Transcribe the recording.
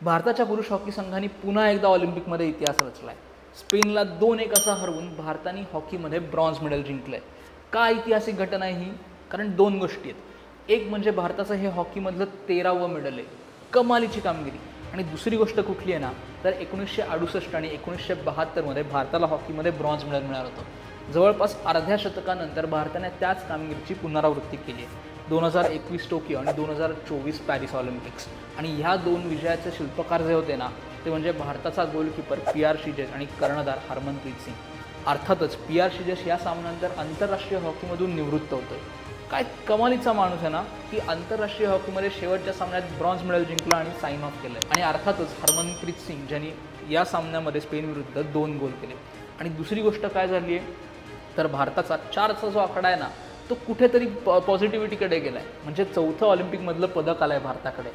भारताच्या पुरुष हॉकी संघाने पुन्हा एकदा ऑलिम्पिकमध्ये इतिहास रचला आहे. स्पेनला 2-1 असा हरवून भारताने हॉकीमध्ये ब्रॉन्झ मेडल जिंकलं आहे. का ऐतिहासिक घटना आहे ही? कारण 2 गोष्टी आहेत. एक म्हणजे भारताचं हे हॉकीमधलं 13वं मेडल आहे, कमालीची कामगिरी. आणि दुसरी गोष्ट कुठली आहे ना, तर 1968 आणि 1972मध्ये भारताला हॉकीमध्ये ब्रॉन्झ मेडल मिळालं होतं. जवळपास अर्ध्या शतकानंतर भारताने त्याच कामगिरीची पुनरावृत्ती केली आहे. 2021 टोकियो आणि 2024 पॅरिस ऑलिम्पिक्स. आणि ह्या 2 विजयाचे शिल्पकार जे होते ना, ते म्हणजे भारताचा गोलकीपर PR श्रीजेश आणि कर्णधार हरमनप्रीत सिंग. अर्थातच PR श्रीजेश या सामन्यानंतर आंतरराष्ट्रीय हॉकीमधून निवृत्त होतोय. काय कमालीचा माणूस आहे ना, की आंतरराष्ट्रीय हॉकीमध्ये शेवटच्या सामन्यात ब्रॉन्झ मेडल जिंकला आणि साइन ऑफ केलं. आणि अर्थातच हरमनप्रीत सिंग ज्यांनी या सामन्यामध्ये स्पेन विरुद्ध 2 गोल केले. आणि दुसरी गोष्ट काय झाली आहे, तर भारताचा 4चा जो आकडा आहे ना, तो कुठेतरी पॉझिटिव्हिटीकडे गेला आहे. म्हणजे 4थं ऑलिम्पिकमधलं पदक आलं आहे भारताकडे.